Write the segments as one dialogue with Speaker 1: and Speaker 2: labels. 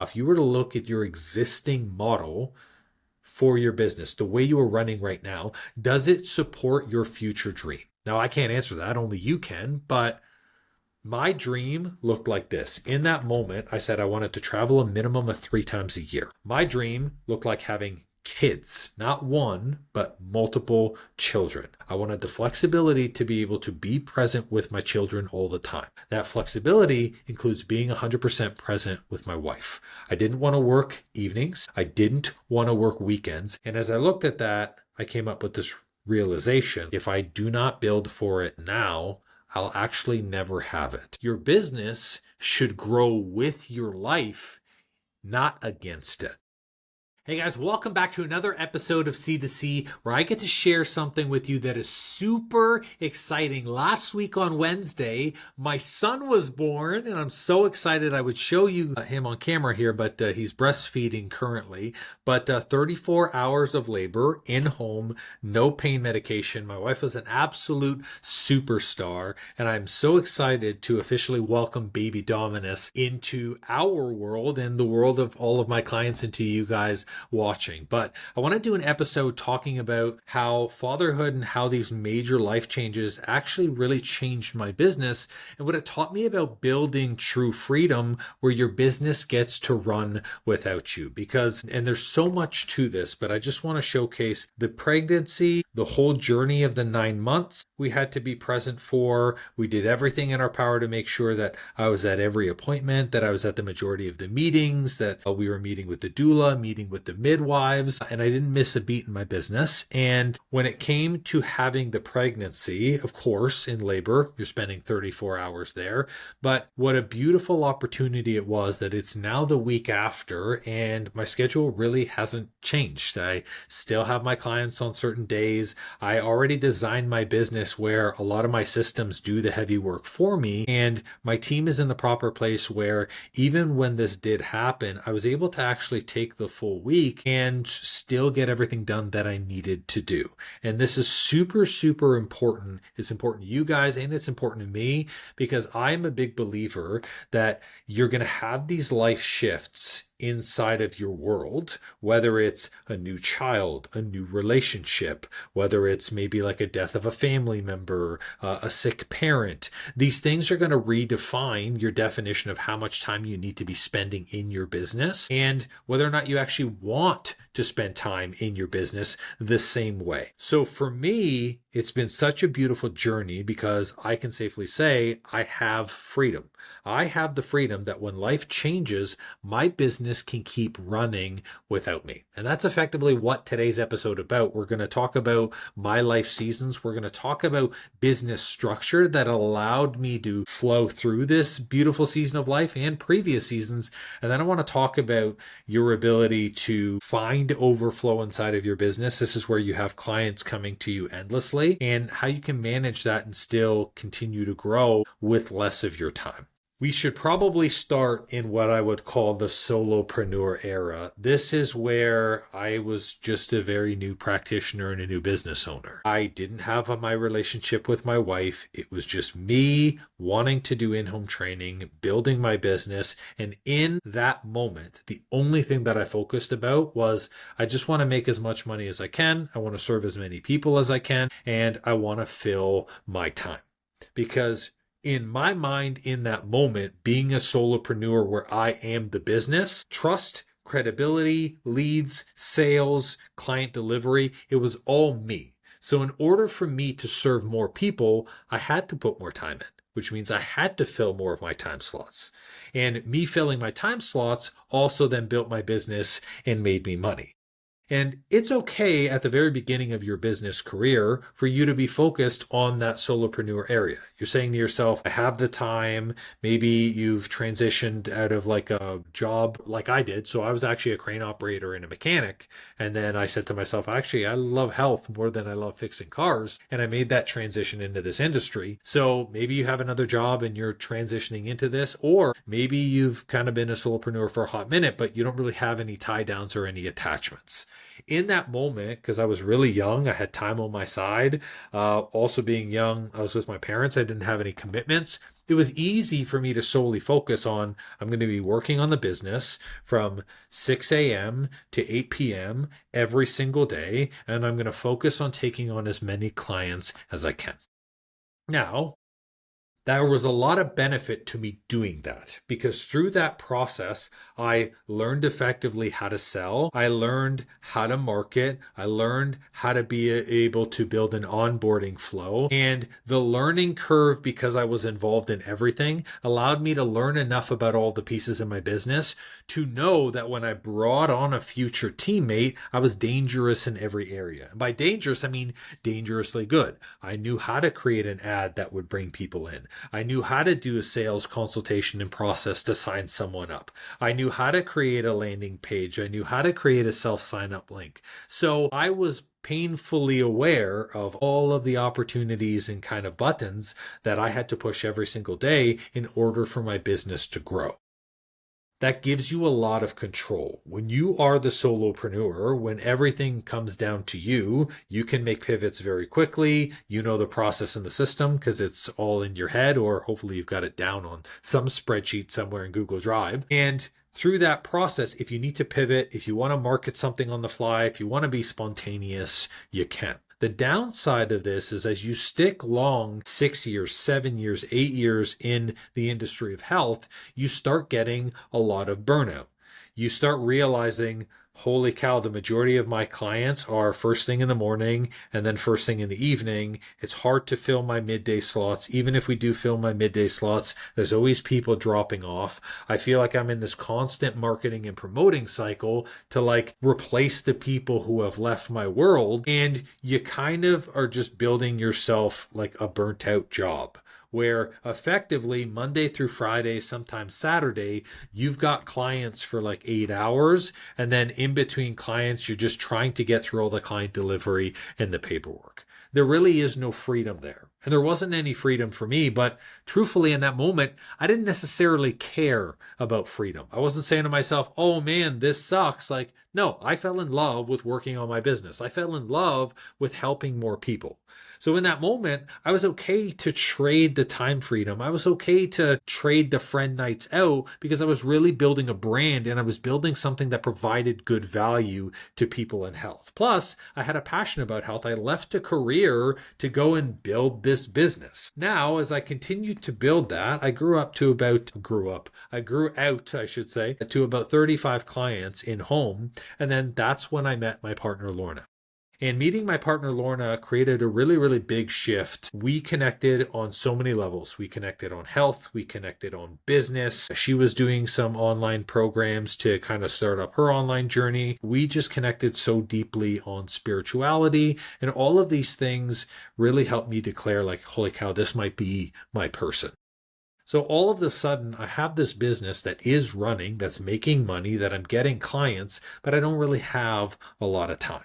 Speaker 1: If you were to look at your existing model for your business, the way you are running right now, does it support your future dream? Now, I can't answer that, only you can, but my dream looked like this. In that moment, I said I wanted to travel a minimum of 3 times a year. My dream looked like having kids, not one, but multiple children. I wanted the flexibility to be able to be present with my children all the time. That flexibility includes being 100% present with my wife. I didn't want to work evenings. I didn't want to work weekends. And as I looked at that, I came up with this realization. If I do not build for it now, I'll actually never have it. Your business should grow with your life, not against it. Hey guys, welcome back to another episode of C2C where I get to share something with you that is super exciting. Last week on Wednesday, my son was born and I'm so excited I would show you him on camera here, but he's breastfeeding currently. But 34 hours of labor in home, no pain medication. My wife is an absolute superstar and I'm so excited to officially welcome baby Dominus into our world and the world of all of my clients and to you guys watching. But I want to do an episode talking about how fatherhood and how these major life changes actually really changed my business and what it taught me about building true freedom where your business gets to run without you. And there's so much to this, but I just want to showcase the pregnancy, the whole journey of the 9 months we had to be present for. We did everything in our power to make sure that I was at every appointment, that I was at the majority of the meetings, that we were meeting with the doula, meeting with the midwives, and I didn't miss a beat in my business. And when it came to having the pregnancy, of course, in labor, you're spending 34 hours there. But what a beautiful opportunity it was that it's now the week after and my schedule really hasn't changed. I still have my clients on certain days. I already designed my business where a lot of my systems do the heavy work for me. And my team is in the proper place where even when this did happen, I was able to actually take the full week and still get everything done that I needed to do. And this is super, super important. It's important to you guys and it's important to me because I'm a big believer that you're going to have these life shifts inside of your world, whether it's a new child, a new relationship, whether it's maybe like a death of a family member, a sick parent. These things are going to redefine your definition of how much time you need to be spending in your business and whether or not you actually want to spend time in your business the same way. So for me, it's been such a beautiful journey because I can safely say I have freedom. I have the freedom that when life changes, my business can keep running without me. And that's effectively what today's episode about. We're going to talk about my life seasons. We're going to talk about business structure that allowed me to flow through this beautiful season of life and previous seasons. And then I want to talk about your ability to find overflow inside of your business. This is where you have clients coming to you endlessly and how you can manage that and still continue to grow with less of your time. We should probably start in what I would call the solopreneur era. This is where I was just a very new practitioner and a new business owner. I didn't have my relationship with my wife. It was just me wanting to do in-home training, building my business. And in that moment, the only thing that I focused about was I just want to make as much money as I can. I want to serve as many people as I can. And I want to fill my time. Because in my mind, in that moment, being a solopreneur where I am the business, trust, credibility, leads, sales, client delivery, it was all me. So in order for me to serve more people, I had to put more time in, which means I had to fill more of my time slots. And me filling my time slots also then built my business and made me money. And it's okay at the very beginning of your business career for you to be focused on that solopreneur area. You're saying to yourself, I have the time. Maybe you've transitioned out of like a job like I did. So I was actually a crane operator and a mechanic. And then I said to myself, actually, I love health more than I love fixing cars. And I made that transition into this industry. So maybe you have another job and you're transitioning into this, or maybe you've kind of been a solopreneur for a hot minute, but you don't really have any tie downs or any attachments. In that moment, because I was really young, I had time on my side. Also being young, I was with my parents. I didn't have any commitments. it was easy for me to solely focus on, I'm going to be working on the business from 6 a.m. to 8 p.m. every single day, and I'm going to focus on taking on as many clients as I can. Now, there was a lot of benefit to me doing that because through that process, I learned effectively how to sell. I learned how to market. I learned how to be able to build an onboarding flow. And the learning curve, because I was involved in everything, allowed me to learn enough about all the pieces in my business to know that when I brought on a future teammate, I was dangerous in every area. And by dangerous, I mean dangerously good. I knew how to create an ad that would bring people in. I knew how to do a sales consultation and process to sign someone up. I knew how to create a landing page. I knew how to create a self-sign-up link. So I was painfully aware of all of the opportunities and kind of buttons that I had to push every single day in order for my business to grow. That gives you a lot of control. When you are the solopreneur, when everything comes down to you, you can make pivots very quickly. You know the process and the system because it's all in your head, or hopefully you've got it down on some spreadsheet somewhere in Google Drive. And through that process, if you need to pivot, if you want to market something on the fly, if you want to be spontaneous, you can. The downside of this is as you stick long 6 years, 7 years, 8 years in the industry of health, you start getting a lot of burnout. You start realizing, holy cow, the majority of my clients are first thing in the morning and then first thing in the evening. It's hard to fill my midday slots. Even if we do fill my midday slots, there's always people dropping off. I feel like I'm in this constant marketing and promoting cycle to replace the people who have left my world. And you kind of are just building yourself like a burnt out job, where effectively Monday through Friday, sometimes Saturday, you've got clients for 8 hours. And then in between clients, you're just trying to get through all the client delivery and the paperwork. There really is no freedom there. And there wasn't any freedom for me, but truthfully in that moment, I didn't necessarily care about freedom. I wasn't saying to myself, oh man, this sucks. No, I fell in love with working on my business. I fell in love with helping more people. So in that moment, I was okay to trade the time freedom. I was okay to trade the friend nights out because I was really building a brand and I was building something that provided good value to people in health. Plus, I had a passion about health. I left a career to go and build this business. Now, as I continued to build that, I grew out, I should say, to about 35 clients in home. And then that's when I met my partner, Lorna. And meeting my partner, Lorna, created a really, really big shift. We connected on so many levels. We connected on health. We connected on business. She was doing some online programs to kind of start up her online journey. We just connected so deeply on spirituality. And all of these things really helped me declare holy cow, this might be my person. So all of a sudden, I have this business that is running, that's making money, that I'm getting clients, but I don't really have a lot of time.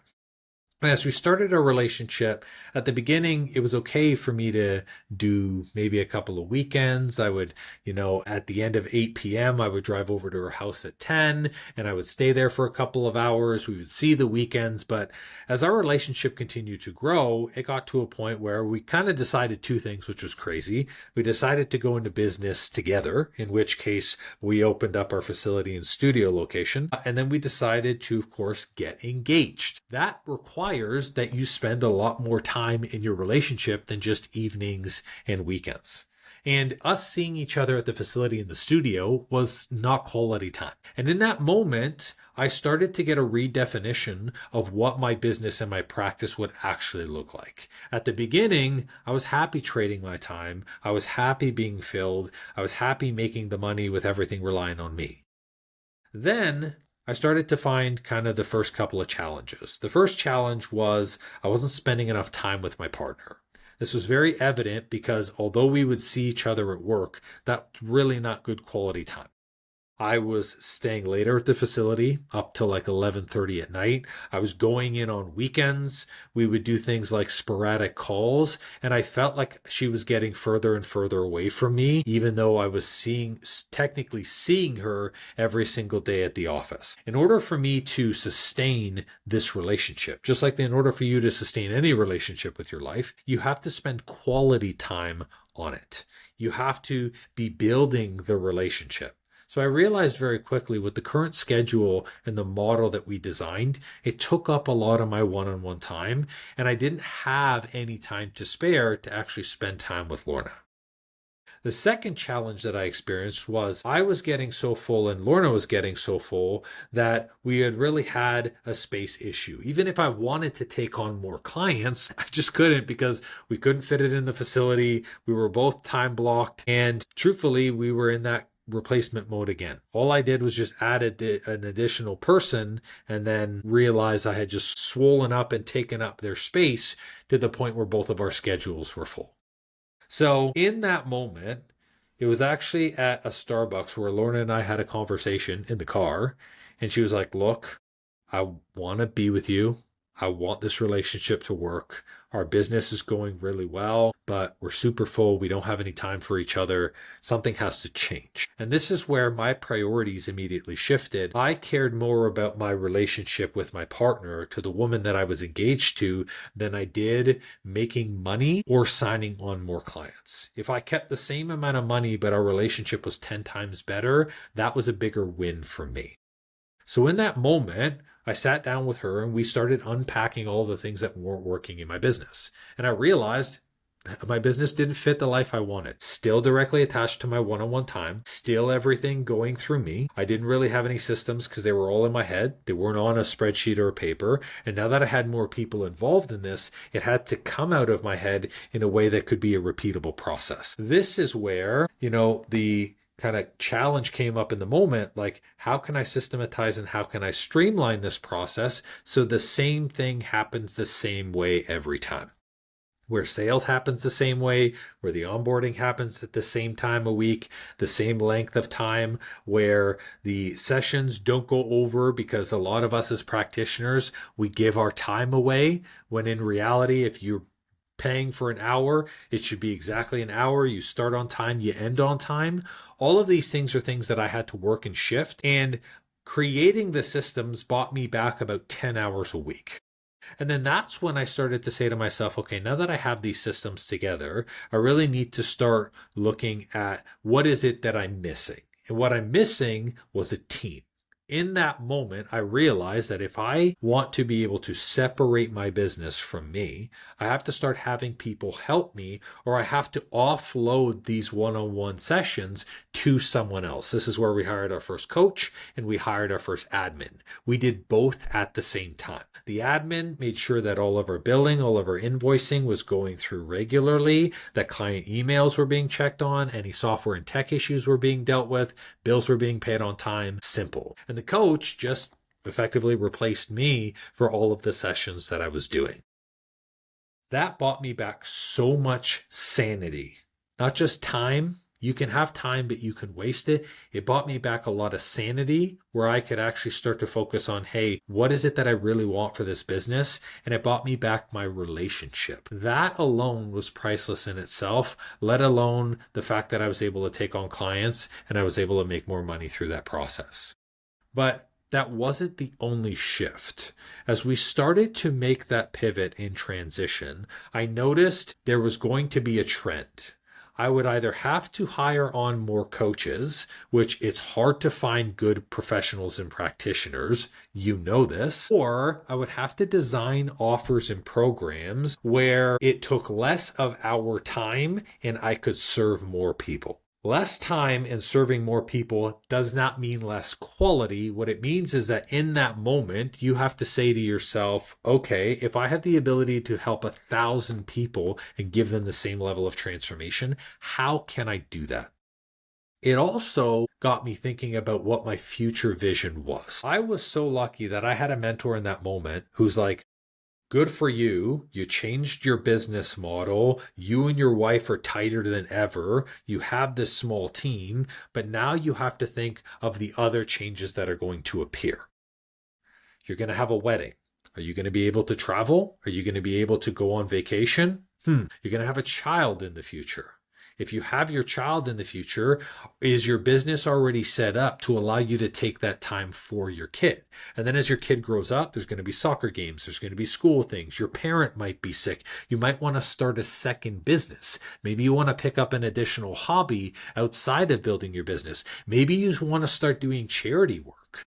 Speaker 1: And as we started our relationship, at the beginning, it was okay for me to do maybe a couple of weekends. I would, at the end of 8 p.m., I would drive over to her house at 10 and I would stay there for a couple of hours. We would see the weekends. But as our relationship continued to grow, it got to a point where we kind of decided two things, which was crazy. We decided to go into business together, in which case we opened up our facility and studio location. And then we decided to, of course, get engaged. That requires that you spend a lot more time in your relationship than just evenings and weekends. And us seeing each other at the facility in the studio was not quality time. And in that moment, I started to get a redefinition of what my business and my practice would actually look like. At the beginning, I was happy trading my time. I was happy being filled. I was happy making the money with everything relying on me. Then I started to find kind of the first couple of challenges. The first challenge was I wasn't spending enough time with my partner. This was very evident because although we would see each other at work, that's really not good quality time. I was staying later at the facility up till 11:30 at night. I was going in on weekends. We would do things like sporadic calls, and I felt like she was getting further and further away from me, even though I was technically seeing her every single day at the office. In order for me to sustain this relationship, just like in order for you to sustain any relationship with your life, you have to spend quality time on it. You have to be building the relationship. So I realized very quickly with the current schedule and the model that we designed, it took up a lot of my one-on-one time, and I didn't have any time to spare to actually spend time with Lorna. The second challenge that I experienced was I was getting so full and Lorna was getting so full that we had really had a space issue. Even if I wanted to take on more clients, I just couldn't because we couldn't fit it in the facility. We were both time blocked. And truthfully, we were in that replacement mode again. All I did was just added an additional person and then realized I had just swollen up and taken up their space to the point where both of our schedules were full. So in that moment, it was actually at a Starbucks where Lorna and I had a conversation in the car. And she was like, look, I want to be with you. I want this relationship to work. Our business is going really well, but we're super full. We don't have any time for each other. Something has to change. And this is where my priorities immediately shifted. I cared more about my relationship with my partner, to the woman that I was engaged to, than I did making money or signing on more clients. If I kept the same amount of money, but our relationship was 10 times better, that was a bigger win for me. So in that moment, I sat down with her and we started unpacking all the things that weren't working in my business. And I realized my business didn't fit the life I wanted. Still directly attached to my one-on-one time. Still everything going through me. I didn't really have any systems because they were all in my head. They weren't on a spreadsheet or a paper. And now that I had more people involved in this, it had to come out of my head in a way that could be a repeatable process. This is where, the kind of challenge came up in the moment, like how can I systematize and how can I streamline this process so the same thing happens the same way every time? Where sales happens the same way, where the onboarding happens at the same time a week, the same length of time, where the sessions don't go over because a lot of us as practitioners, we give our time away, when in reality, if you're paying for an hour, it should be exactly an hour. You start on time, you end on time. All of these things are things that I had to work and shift, and creating the systems bought me back about 10 hours a week. And then that's when I started to say to myself, okay, now that I have these systems together, I really need to start looking at what is it that I'm missing. And what I'm missing was a team. In that moment, I realized that if I want to be able to separate my business from me, I have to start having people help me, or I have to offload these one-on-one sessions to someone else. This is where we hired our first coach and we hired our first admin. We did both at the same time. The admin made sure that all of our billing, all of our invoicing was going through regularly, that client emails were being checked on, any software and tech issues were being dealt with, bills were being paid on time, simple. And the coach just effectively replaced me for all of the sessions that I was doing. That bought me back so much sanity, not just time. You can have time, but you can waste it. It bought me back a lot of sanity where I could actually start to focus on, hey, what is it that I really want for this business? And it bought me back my relationship. That alone was priceless in itself, let alone the fact that I was able to take on clients and I was able to make more money through that process. But that wasn't the only shift. As we started to make that pivot in transition, I noticed there was going to be a trend. I would either have to hire on more coaches, which it's hard to find good professionals and practitioners, you know this, or I would have to design offers and programs where it took less of our time and I could serve more people. Less time and serving more people does not mean less quality. What it means is that in that moment, you have to say to yourself, okay, if I have the ability to help 1,000 people and give them the same level of transformation, how can I do that? It also got me thinking about what my future vision was. I was so lucky that I had a mentor in that moment who's like, good for you. You changed your business model. You and your wife are tighter than ever. You have this small team, but now you have to think of the other changes that are going to appear. You're going to have a wedding. Are you going to be able to travel? Are you going to be able to go on vacation? You're going to have a child in the future. If you have your child in the future, is your business already set up to allow you to take that time for your kid? And then as your kid grows up, there's going to be soccer games, there's going to be school things. Your parent might be sick. You might want to start a second business. Maybe you want to pick up an additional hobby outside of building your business. Maybe you want to start doing charity work.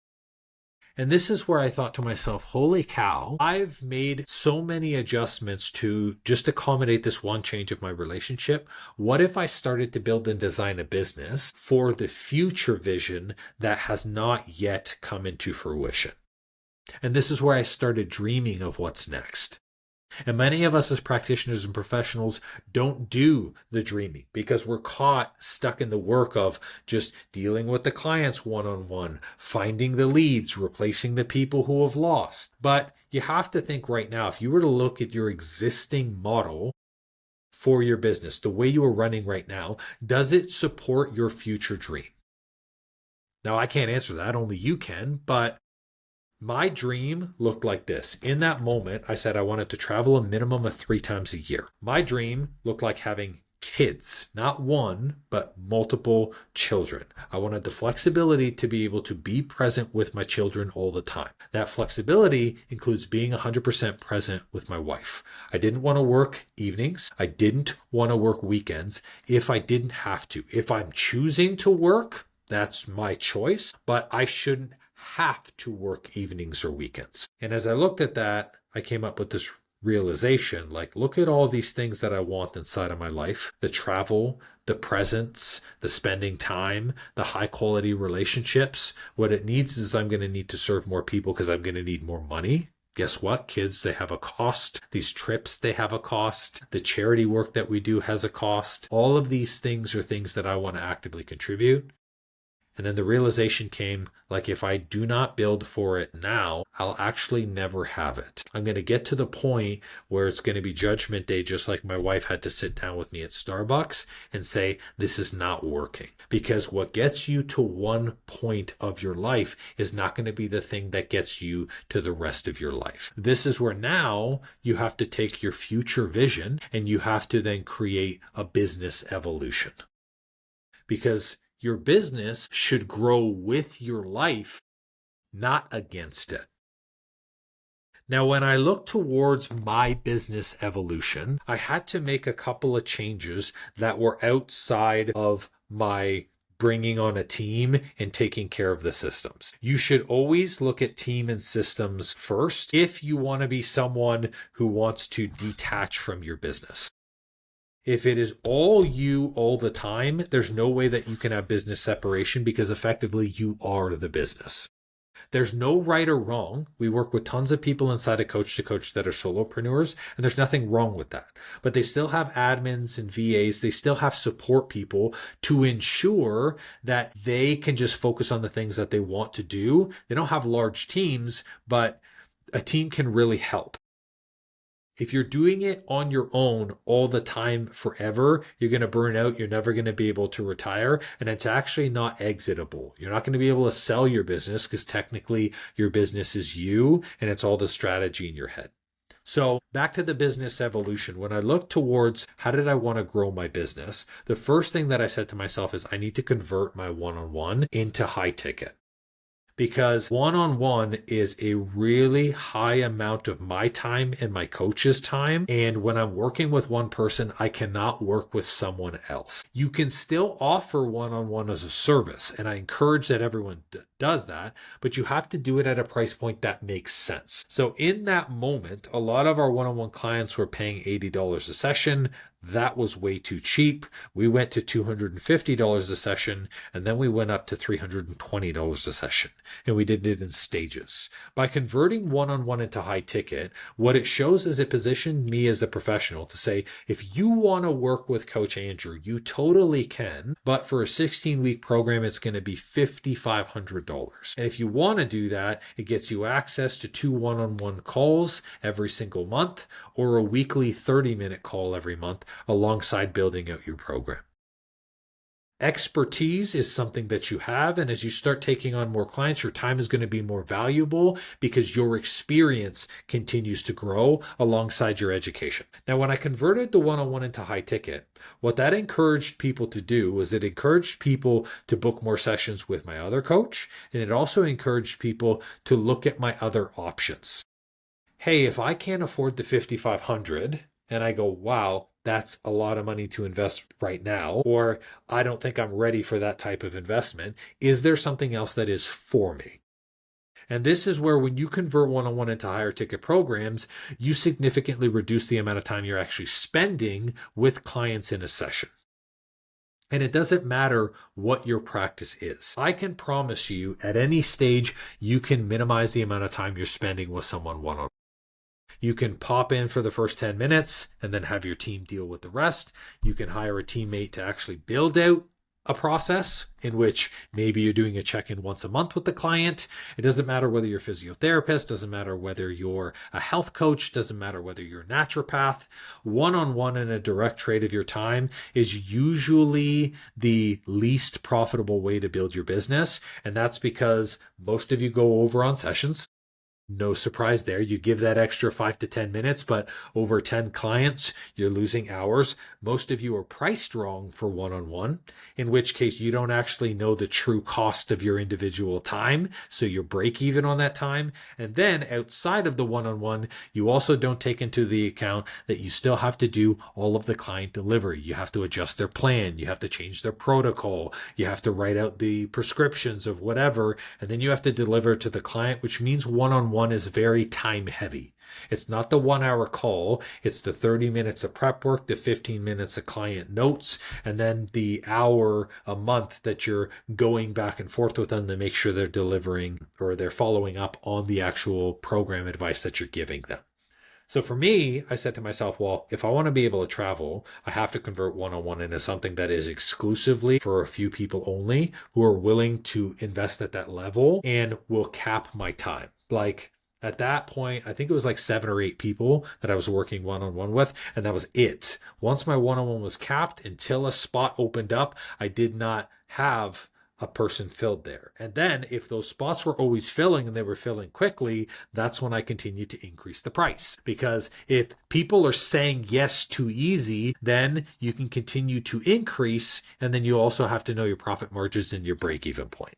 Speaker 1: And this is where I thought to myself, holy cow, I've made so many adjustments to just accommodate this one change of my relationship. What if I started to build and design a business for the future vision that has not yet come into fruition? And this is where I started dreaming of what's next. And many of us as practitioners and professionals don't do the dreaming because we're caught stuck in the work of just dealing with the clients one-on-one, finding the leads, replacing the people who have lost. But you have to think right now, if you were to look at your existing model for your business, the way you are running right now, does it support your future dream? Now, I can't answer that, only you can, but my dream looked like this. In that moment, I said I wanted to travel a minimum of 3 times a year. My dream looked like having kids, not one, but multiple children. I wanted the flexibility to be able to be present with my children all the time. That flexibility includes being 100% present with my wife. I didn't want to work evenings. I didn't want to work weekends if I didn't have to. If I'm choosing to work, that's my choice, but I shouldn't have to work evenings or weekends. And as I looked at that, I came up with this realization, like, look at all these things that I want inside of my life: the travel, the presence, the spending time, the high quality relationships. What it needs is I'm going to need to serve more people because I'm going to need more money. Guess what? Kids, they have a cost. These trips, they have a cost. The charity work that we do has a cost. All of these things are things that I want to actively contribute. And then the realization came, like, if I do not build for it now, I'll actually never have it. I'm going to get to the point where it's going to be judgment day, just like my wife had to sit down with me at Starbucks and say, this is not working. Because what gets you to one point of your life is not going to be the thing that gets you to the rest of your life. This is where now you have to take your future vision and you have to then create a business evolution. Because your business should grow with your life, not against it. Now, when I look towards my business evolution, I had to make a couple of changes that were outside of my bringing on a team and taking care of the systems. You should always look at team and systems first if you want to be someone who wants to detach from your business. If it is all you all the time, there's no way that you can have business separation because effectively you are the business. There's no right or wrong. We work with tons of people inside of Coach to Coach that are solopreneurs, and there's nothing wrong with that. But they still have admins and VAs. They still have support people to ensure that they can just focus on the things that they want to do. They don't have large teams, but a team can really help. If you're doing it on your own all the time forever, you're going to burn out. You're never going to be able to retire. And it's actually not exitable. You're not going to be able to sell your business because technically your business is you and it's all the strategy in your head. So back to the business evolution. When I look towards how did I want to grow my business, the first thing that I said to myself is I need to convert my one-on-one into high ticket. Because one-on-one is a really high amount of my time and my coach's time. And when I'm working with one person, I cannot work with someone else. You can still offer one-on-one as a service. And I encourage that everyone does that, but you have to do it at a price point that makes sense. So in that moment, a lot of our one-on-one clients were paying $80 a session. That was way too cheap. We went to $250 a session, and then we went up to $320 a session, and we did it in stages. By converting one-on-one into high ticket, what it shows is it positioned me as the professional to say, if you want to work with Coach Andrew, you totally can, but for a 16-week program, it's going to be $5,500. And if you want to do that, it gets you access to 2 one-on-one calls every single month, or a weekly 30-minute call every month, alongside building out your program. Expertise is something that you have, and as you start taking on more clients, your time is going to be more valuable because your experience continues to grow alongside your education. Now, when I converted the one-on-one into high ticket, what that encouraged people to do was it encouraged people to book more sessions with my other coach, and it also encouraged people to look at my other options. Hey, if I can't afford the 5,500 and I go, wow, that's a lot of money to invest right now, or I don't think I'm ready for that type of investment, is there something else that is for me? And this is where when you convert one-on-one into higher ticket programs, you significantly reduce the amount of time you're actually spending with clients in a session. And it doesn't matter what your practice is. I can promise you at any stage, you can minimize the amount of time you're spending with someone one-on-one. You can pop in for the first 10 minutes and then have your team deal with the rest. You can hire a teammate to actually build out a process in which maybe you're doing a check-in once a month with the client. It doesn't matter whether you're a physiotherapist, doesn't matter whether you're a health coach, doesn't matter whether you're a naturopath. One-on-one and a direct trade of your time is usually the least profitable way to build your business. And that's because most of you go over on sessions. No surprise there. You give that extra 5 to 10 minutes, but over 10 clients, you're losing hours. Most of you are priced wrong for one-on-one, in which case you don't actually know the true cost of your individual time. So you break even on that time. And then outside of the one-on-one, you also don't take into the account that you still have to do all of the client delivery. You have to adjust their plan. You have to change their protocol. You have to write out the prescriptions of whatever. And then you have to deliver to the client, which means one-on-one is very time heavy. It's not the 1 hour call. It's the 30 minutes of prep work, the 15 minutes of client notes, and then the hour a month that you're going back and forth with them to make sure they're delivering or they're following up on the actual program advice that you're giving them. So for me, I said to myself, well, if I want to be able to travel, I have to convert one-on-one into something that is exclusively for a few people only who are willing to invest at that level and will cap my time. Like at that point, I think it was like 7 or 8 people that I was working one-on-one with, and that was it. Once my one-on-one was capped, until a spot opened up, I did not have a person filled there. And then if those spots were always filling and they were filling quickly, that's when I continued to increase the price. Because if people are saying yes too easy, then you can continue to increase, and then you also have to know your profit margins and your break-even point.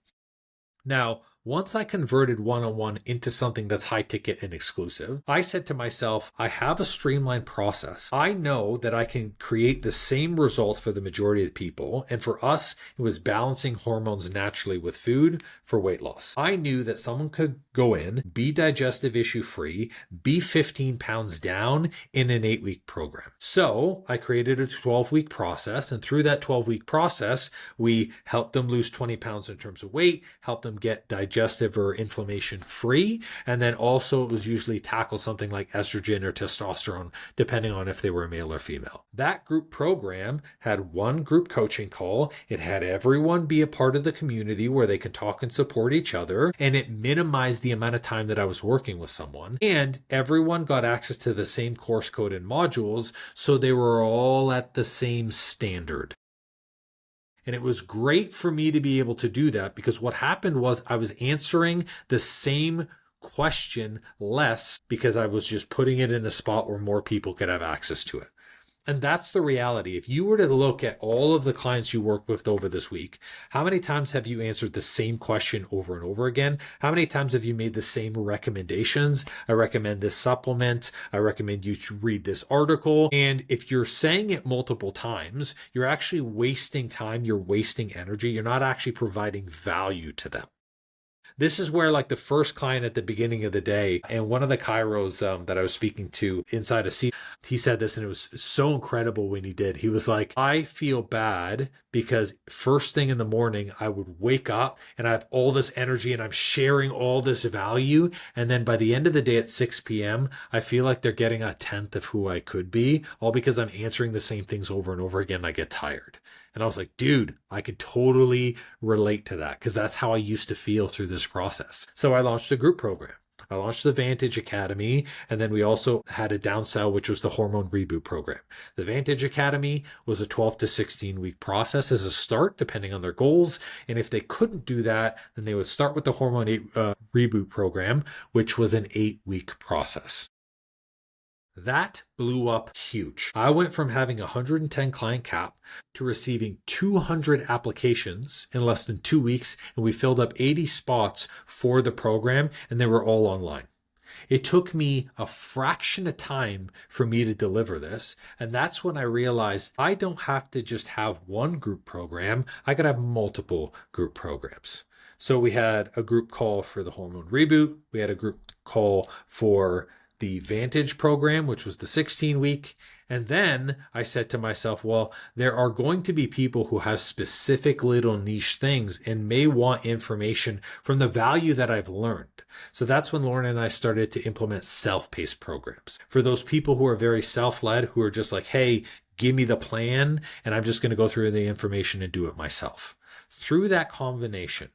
Speaker 1: Now, once I converted one-on-one into something that's high ticket and exclusive, I said to myself, I have a streamlined process. I know that I can create the same results for the majority of people. And for us, it was balancing hormones naturally with food for weight loss. I knew that someone could go in, be digestive issue free, be 15 pounds down in an 8-week program. So I created a 12-week process. And through that 12-week process, we helped them lose 20 pounds in terms of weight, helped them get digestive or inflammation free. And then also it was usually tackle something like estrogen or testosterone, depending on if they were male or female. That group program had one group coaching call. It had everyone be a part of the community where they can talk and support each other. And it minimized the amount of time that I was working with someone. And everyone got access to the same course code and modules. So they were all at the same standard. And it was great for me to be able to do that because what happened was I was answering the same question less because I was just putting it in a spot where more people could have access to it. And that's the reality. If you were to look at all of the clients you worked with over this week, how many times have you answered the same question over and over again? How many times have you made the same recommendations? I recommend this supplement. I recommend you to read this article. And if you're saying it multiple times, you're actually wasting time. You're wasting energy. You're not actually providing value to them. This is where like the first client at the beginning of the day and one of the chiros that I was speaking to inside a seat, he said this and it was so incredible when he did. He was like, I feel bad because first thing in the morning, I would wake up and I have all this energy and I'm sharing all this value. And then by the end of the day at 6 p.m., I feel like they're getting a tenth of who I could be, all because I'm answering the same things over and over again. And I get tired. And I was like, dude, I could totally relate to that because that's how I used to feel through this process. So I launched a group program. I launched the Vantage Academy, and then we also had a downsell, which was the Hormone Reboot Program. The Vantage Academy was a 12 to 16 week process as a start, depending on their goals. And if they couldn't do that, then they would start with the Hormone Reboot Program, which was an 8-week process. That blew up huge. I went from having a 110 client cap to receiving 200 applications in less than 2 weeks, and we filled up 80 spots for the program, and they were all online. It took me a fraction of time for me to deliver this, and that's when I realized I don't have to just have one group program. I could have multiple group programs. So we had a group call for the Hormone Reboot. We had a group call for the Vantage program, which was the 16-week. And then I said to myself, well, there are going to be people who have specific little niche things and may want information from the value that I've learned. So that's when Lauren and I started to implement self-paced programs. For those people who are very self-led, who are just like, hey, give me the plan, and I'm just going to go through the information and do it myself. Through that combination,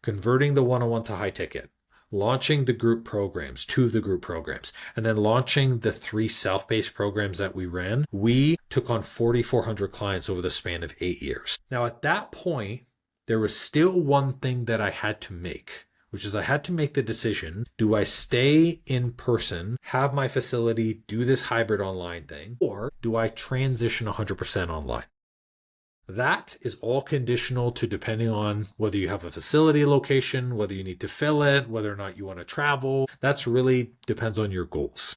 Speaker 1: converting the one-on-one to high ticket, launching the group programs, 2 of the group programs, and then launching the 3 self-paced programs that we ran, we took on 4,400 clients over the span of 8 years. Now, at that point, there was still one thing that I had to make, which is I had to make the decision, do I stay in person, have my facility do this hybrid online thing, or do I transition 100% online? That is all conditional to depending on whether you have a facility location, whether you need to fill it, whether or not you want to travel. That's really depends on your goals.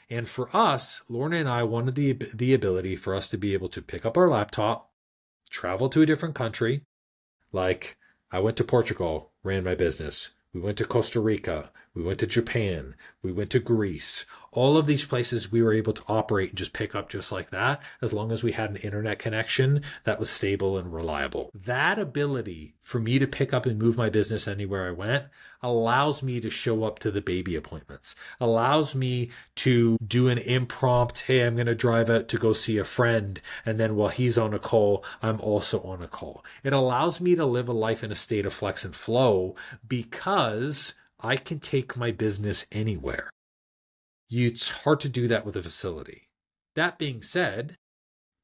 Speaker 1: And for us, Lauren and I wanted the ability for us to be able to pick up our laptop, travel to a different country. Like I went to Portugal, ran my business. We went to Costa Rica. We went to Japan. We went to Greece. All of these places we were able to operate and just pick up just like that, as long as we had an internet connection that was stable and reliable. That ability for me to pick up and move my business anywhere I went allows me to show up to the baby appointments, allows me to do an impromptu, hey, I'm going to drive out to go see a friend. And then while he's on a call, I'm also on a call. It allows me to live a life in a state of flex and flow because I can take my business anywhere. It's hard to do that with a facility. That being said,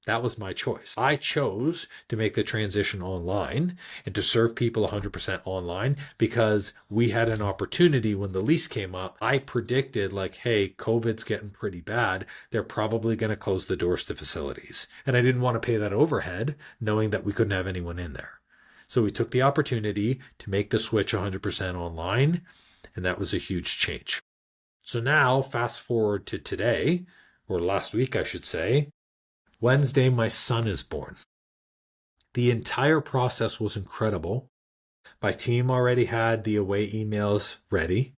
Speaker 1: that was my choice. I chose to make the transition online and to serve people 100% online because we had an opportunity when the lease came up. I predicted like, hey, COVID's getting pretty bad. They're probably going to close the doors to facilities. And I didn't want to pay that overhead knowing that we couldn't have anyone in there. So we took the opportunity to make the switch 100% online. And that was a huge change. So now fast forward to today, or last week, I should say, Wednesday, my son is born. The entire process was incredible. My team already had the away emails ready.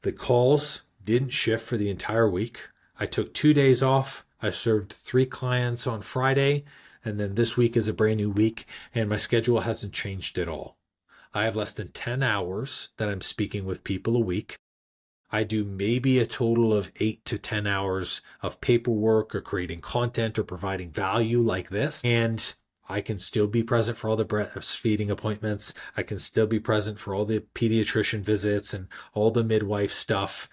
Speaker 1: The calls didn't shift for the entire week. I took 2 days off. I served 3 clients on Friday, and then this week is a brand new week, and my schedule hasn't changed at all. I have less than 10 hours that I'm speaking with people a week. I do maybe a total of 8 to 10 hours of paperwork or creating content or providing value like this. And I can still be present for all the breastfeeding appointments. I can still be present for all the pediatrician visits and all the midwife stuff.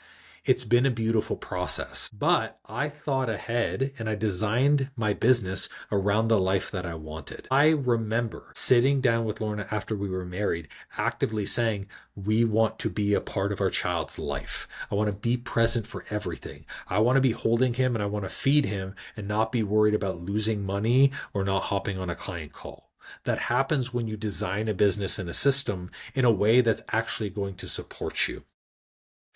Speaker 1: It's been a beautiful process, but I thought ahead and I designed my business around the life that I wanted. I remember sitting down with Lorna after we were married, actively saying, we want to be a part of our child's life. I want to be present for everything. I want to be holding him and I want to feed him and not be worried about losing money or not hopping on a client call. That happens when you design a business and a system in a way that's actually going to support you.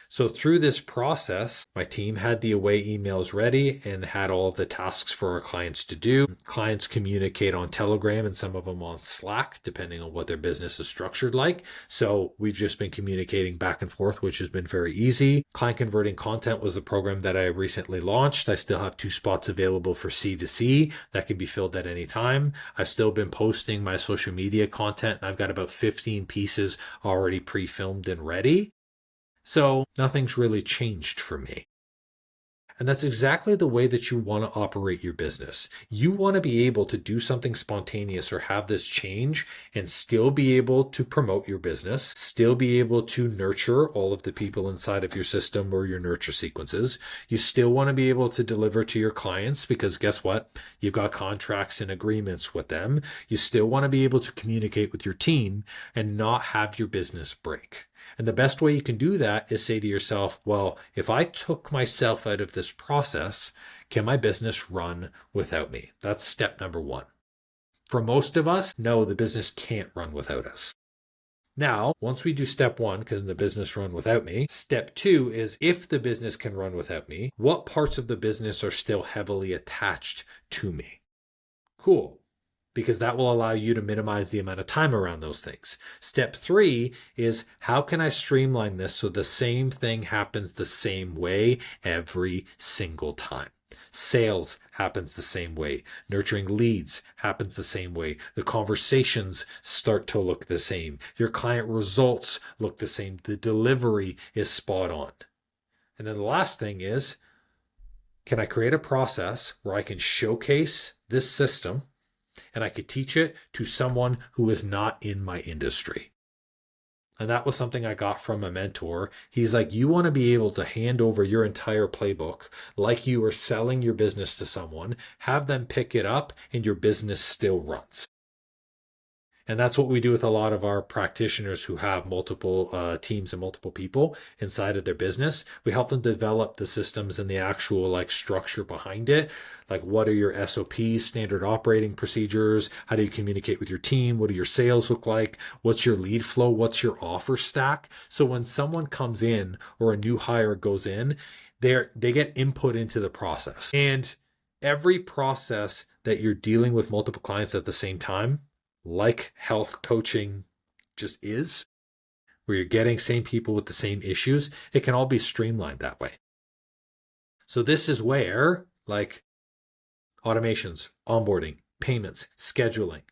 Speaker 1: So through this process, my team had the away emails ready and had all of the tasks for our clients to do. Clients communicate on Telegram and some of them on Slack, depending on what their business is structured like. So we've just been communicating back and forth, which has been very easy. Client Converting Content was the program that I recently launched. I still have 2 spots available for C2C that can be filled at any time. I've still been posting my social media content. I've got about 15 pieces already pre-filmed and ready. So nothing's really changed for me. And that's exactly the way that you want to operate your business. You want to be able to do something spontaneous or have this change and still be able to promote your business, still be able to nurture all of the people inside of your system or your nurture sequences. You still want to be able to deliver to your clients because guess what? You've got contracts and agreements with them. You still want to be able to communicate with your team and not have your business break. And the best way you can do that is say to yourself, well, if I took myself out of this process, can my business run without me? That's step number one. For most of us, no, the business can't run without us. Now, once we do step one, can the business run without me? Step two is if the business can run without me, what parts of the business are still heavily attached to me? Cool. Because that will allow you to minimize the amount of time around those things. Step three is how can I streamline this so the same thing happens the same way every single time? Sales happens the same way. Nurturing leads happens the same way. The conversations start to look the same. Your client results look the same. The delivery is spot on. And then the last thing is, can I create a process where I can showcase this system and I could teach it to someone who is not in my industry? And that was something I got from a mentor. He's like, you want to be able to hand over your entire playbook like you are selling your business to someone, have them pick it up, and your business still runs. And that's what we do with a lot of our practitioners who have multiple teams and multiple people inside of their business. We help them develop the systems and the actual structure behind it. Like, what are your SOPs, standard operating procedures? How do you communicate with your team? What do your sales look like? What's your lead flow? What's your offer stack? So when someone comes in or a new hire goes in, they get input into the process. And every process that you're dealing with multiple clients at the same time, like health coaching just is, where you're getting same people with the same issues, it can all be streamlined that way. So this is where automations, onboarding, payments, scheduling,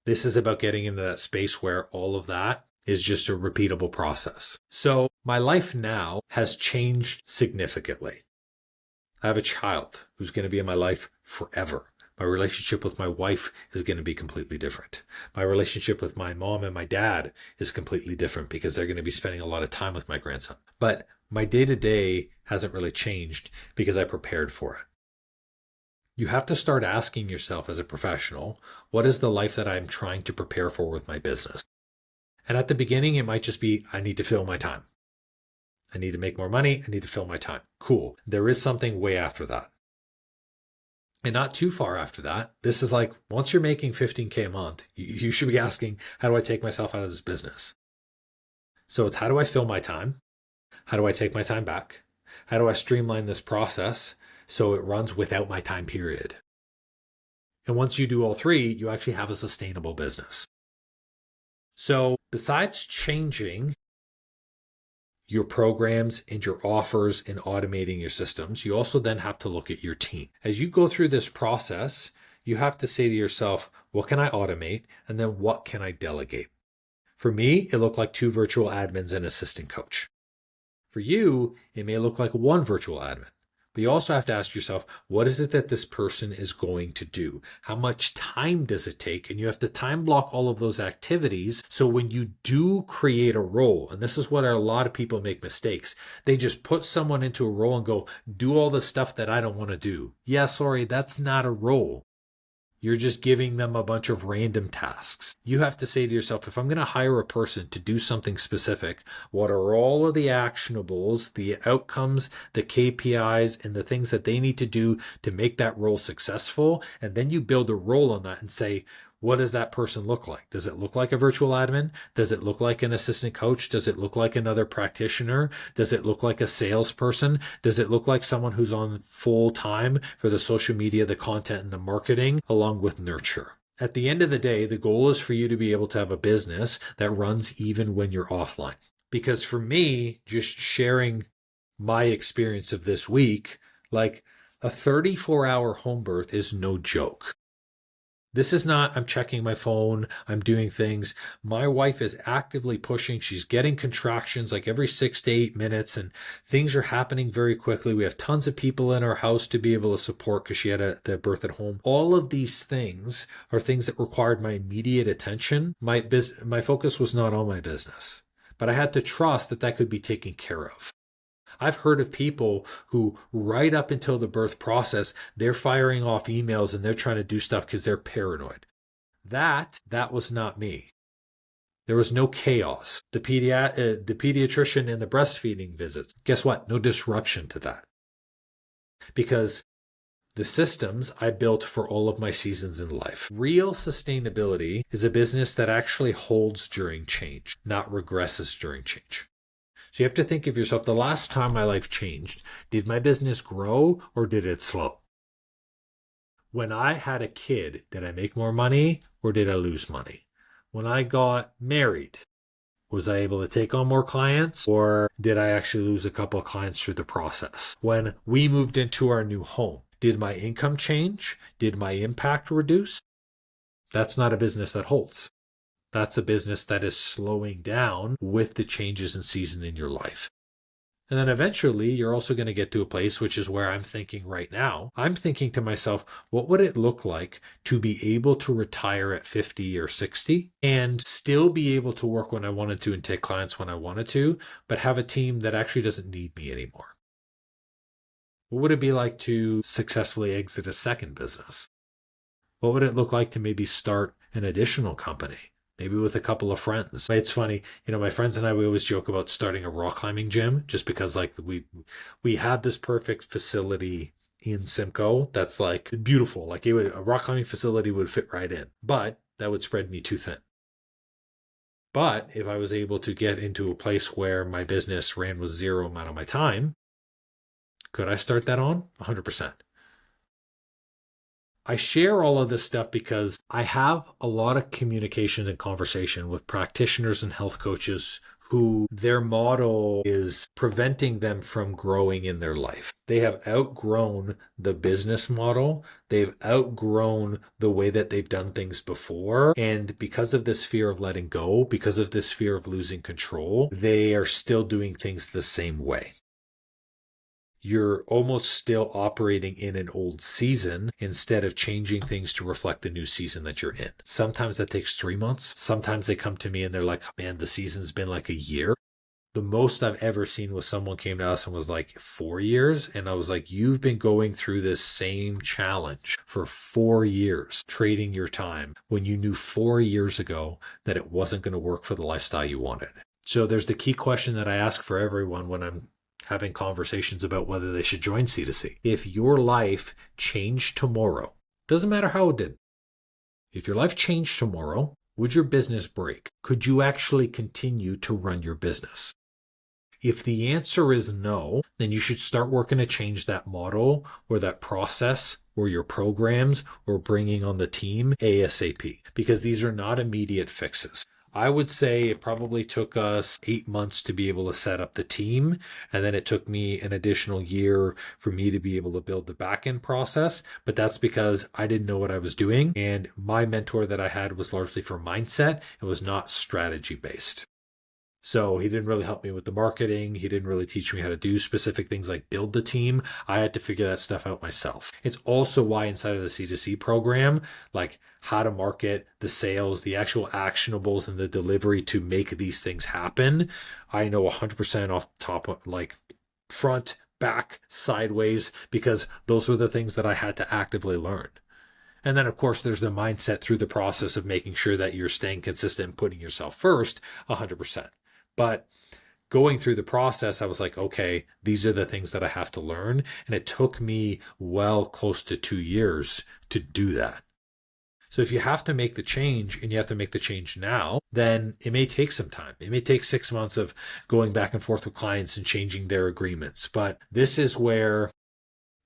Speaker 1: this is about getting into that space where all of that is just a repeatable process. So my life now has changed significantly. I have a child who's going to be in my life forever. My relationship with my wife is going to be completely different. My relationship with my mom and my dad is completely different because they're going to be spending a lot of time with my grandson. But my day-to-day hasn't really changed because I prepared for it. You have to start asking yourself as a professional, what is the life that I'm trying to prepare for with my business? And at the beginning, it might just be, I need to fill my time. I need to make more money. I need to fill my time. Cool. There is something way after that. And not too far after that, this is like, once you're making $15K a month, you should be asking, how do I take myself out of this business? So it's how do I fill my time? How do I take my time back? How do I streamline this process so it runs without my time period? And once you do all three, you actually have a sustainable business. So besides changing your programs and your offers and automating your systems, you also then have to look at your team. As you go through this process, you have to say to yourself, what can I automate? And then what can I delegate? For me, it looked like 2 virtual admins and an assistant coach. For you, it may look like 1 virtual admin. But you also have to ask yourself, what is it that this person is going to do? How much time does it take? And you have to time block all of those activities. So when you do create a role, and this is what a lot of people make mistakes, they just put someone into a role and go, do all the stuff that I don't want to do. Yeah, sorry, that's not a role. You're just giving them a bunch of random tasks. You have to say to yourself, if I'm going to hire a person to do something specific, what are all of the actionables, the outcomes, the KPIs, and the things that they need to do to make that role successful? And then you build a role on that and say, what does that person look like? Does it look like a virtual admin? Does it look like an assistant coach? Does it look like another practitioner? Does it look like a salesperson? Does it look like someone who's on full time for the social media, the content, and the marketing, along with nurture? At the end of the day, the goal is for you to be able to have a business that runs even when you're offline. Because for me, just sharing my experience of this week, like a 34-hour home birth is no joke. This is not, I'm checking my phone, I'm doing things. My wife is actively pushing. She's getting contractions like every 6 to 8 minutes, and things are happening very quickly. We have tons of people in our house to be able to support because she had the birth at home. All of these things are things that required my immediate attention. My focus was not on my business, but I had to trust that that could be taken care of. I've heard of people who, right up until the birth process, they're firing off emails and they're trying to do stuff because they're paranoid. That was not me. There was no chaos. The pediatrician and the breastfeeding visits. Guess what? No disruption to that. Because the systems I built for all of my seasons in life. Real sustainability is a business that actually holds during change, not regresses during change. So you have to think of yourself, the last time my life changed, did my business grow or did it slow? When I had a kid, did I make more money or did I lose money? When I got married, was I able to take on more clients or did I actually lose a couple of clients through the process? When we moved into our new home, did my income change? Did my impact reduce? That's not a business that holds. That's a business that is slowing down with the changes in season in your life. And then eventually you're also going to get to a place, which is where I'm thinking right now. I'm thinking to myself, what would it look like to be able to retire at 50 or 60 and still be able to work when I wanted to and take clients when I wanted to, but have a team that actually doesn't need me anymore? What would it be like to successfully exit a second business? What would it look like to maybe start an additional company? Maybe with a couple of friends. It's funny, my friends and I, we always joke about starting a rock climbing gym just because like we have this perfect facility in Simcoe that's like beautiful. Like a rock climbing facility would fit right in, but that would spread me too thin. But if I was able to get into a place where my business ran with zero amount of my time, could I start that on? 100%. I share all of this stuff because I have a lot of communication and conversation with practitioners and health coaches who their model is preventing them from growing in their life. They have outgrown the business model. They've outgrown the way that they've done things before. And because of this fear of letting go, because of this fear of losing control, they are still doing things the same way. You're almost still operating in an old season instead of changing things to reflect the new season that you're in. Sometimes that takes 3 months. Sometimes they come to me and they're like, man, the season's been like a year. The most I've ever seen was someone came to us and was like 4 years. And I was like, you've been going through this same challenge for 4 years, trading your time when you knew 4 years ago that it wasn't going to work for the lifestyle you wanted. So there's the key question that I ask for everyone when I'm having conversations about whether they should join C2C. If your life changed tomorrow, doesn't matter how it did. If your life changed tomorrow, would your business break? Could you actually continue to run your business? If the answer is no, then you should start working to change that model or that process or your programs or bringing on the team ASAP, because these are not immediate fixes. I would say it probably took us 8 months to be able to set up the team. And then it took me an additional year for me to be able to build the back end process. But that's because I didn't know what I was doing. And my mentor that I had was largely for mindset. It was not strategy based. So he didn't really help me with the marketing. He didn't really teach me how to do specific things like build the team. I had to figure that stuff out myself. It's also why inside of the C2C program, like how to market, the sales, the actual actionables and the delivery to make these things happen, I know 100% off the top of like front, back, sideways, because those were the things that I had to actively learn. And then, of course, there's the mindset through the process of making sure that you're staying consistent and putting yourself first 100%. But going through the process, I was like, okay, these are the things that I have to learn. And it took me well close to 2 years to do that. So if you have to make the change and you have to make the change now, then it may take some time. It may take 6 months of going back and forth with clients and changing their agreements. But this is where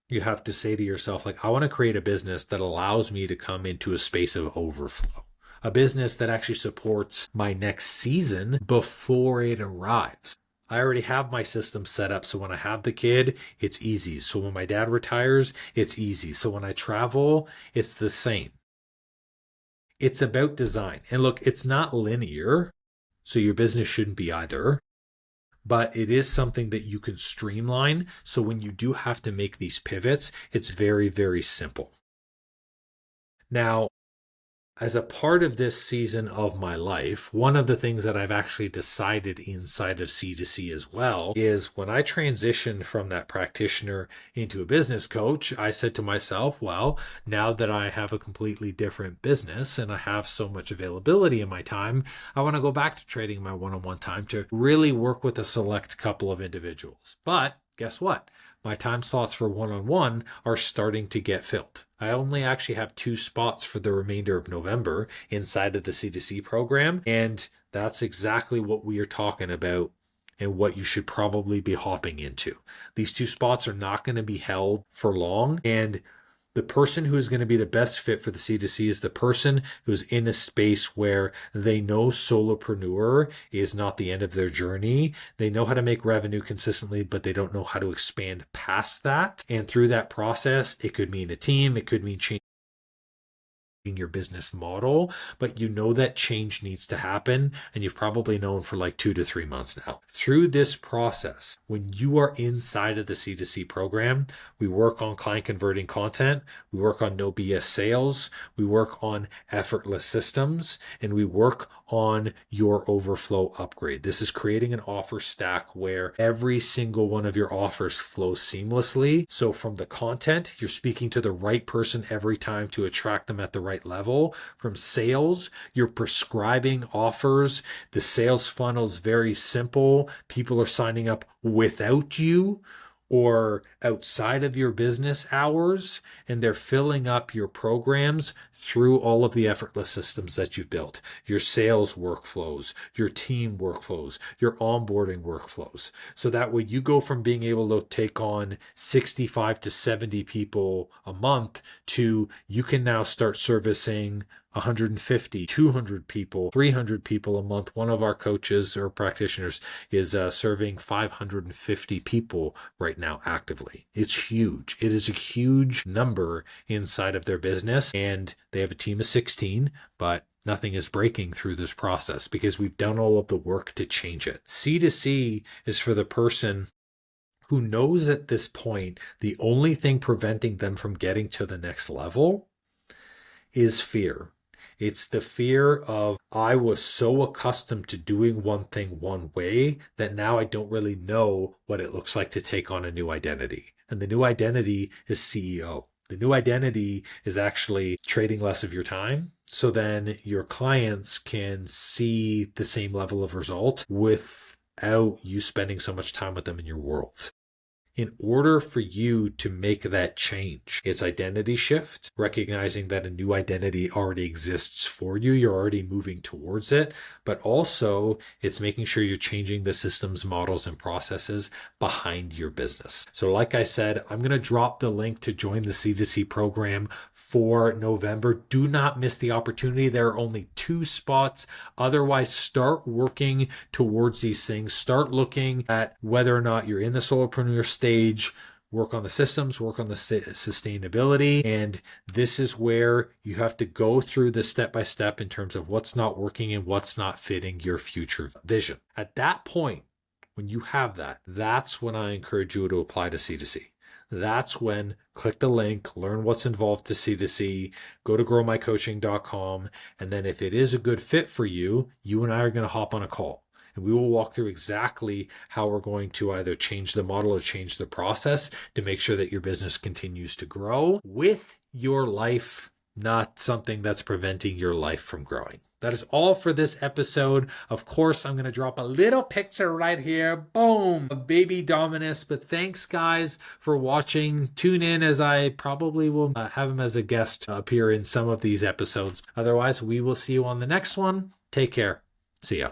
Speaker 1: you have to say to yourself, like, I want to create a business that allows me to come into a space of overflow. A business that actually supports my next season before it arrives. I already have my system set up. So when I have the kid, it's easy. So when my dad retires, it's easy. So when I travel, it's the same. It's about design. And look, it's not linear, so your business shouldn't be either, but it is something that you can streamline. So when you do have to make these pivots, it's very, very simple. Now, as a part of this season of my life, one of the things that I've actually decided inside of C2C as well is when I transitioned from that practitioner into a business coach, I said to myself, well, now that I have a completely different business and I have so much availability in my time, I want to go back to trading my one-on-one time to really work with a select couple of individuals. But guess what? My time slots for one-on-one are starting to get filled. I only actually have 2 spots for the remainder of November inside of the C2C program. And that's exactly what we are talking about and what you should probably be hopping into. These 2 spots are not going to be held for long. And the person who is going to be the best fit for the C2C is the person who's in a space where they know solopreneur is not the end of their journey. They know how to make revenue consistently, but they don't know how to expand past that. And through that process, it could mean a team, it could mean changing your business model, but you know that change needs to happen, and you've probably known for like 2 to 3 months now. Through this process, when you are inside of the C2C program, we work on client converting content, we work on no BS sales, we work on effortless systems, and we work on your overflow upgrade. This is creating an offer stack where every single one of your offers flows seamlessly. So from the content, you're speaking to the right person every time to attract them at the right level. From sales, you're prescribing offers. The sales funnel is very simple. People are signing up without you or outside of your business hours, and they're filling up your programs through all of the effortless systems that you've built. Your sales workflows, your team workflows, your onboarding workflows. So that way you go from being able to take on 65 to 70 people a month to you can now start servicing 150, 200 people, 300 people a month. One of our coaches or practitioners is serving 550 people right now actively. It's huge. It is a huge number inside of their business, and they have a team of 16, but nothing is breaking through this process because we've done all of the work to change it. C2C is for the person who knows at this point the only thing preventing them from getting to the next level is fear. It's the fear of, I was so accustomed to doing one thing one way that now I don't really know what it looks like to take on a new identity. And the new identity is CEO. The new identity is actually trading less of your time. So then your clients can see the same level of result without you spending so much time with them in your world. In order for you to make that change, it's identity shift, recognizing that a new identity already exists for you. You're already moving towards it, but also it's making sure you're changing the systems, models, and processes behind your business. So like I said, I'm going to drop the link to join the C2C program for November. Do not miss the opportunity. There are only 2 spots. Otherwise, start working towards these things. Start looking at whether or not you're in the solopreneur stage, work on the systems, work on the sustainability. And this is where you have to go through the step-by-step in terms of what's not working and what's not fitting your future vision. At that point, when you have that, that's when I encourage you to apply to C2C. That's when click the link, learn what's involved to C2C, go to growmycoaching.com. And then if it is a good fit for you, you and I are going to hop on a call. And we will walk through exactly how we're going to either change the model or change the process to make sure that your business continues to grow with your life, not something that's preventing your life from growing. That is all for this episode. Of course, I'm going to drop a little picture right here. Boom, of baby Dominus. But thanks, guys, for watching. Tune in as I probably will have him as a guest appear in some of these episodes. Otherwise, we will see you on the next one. Take care. See ya.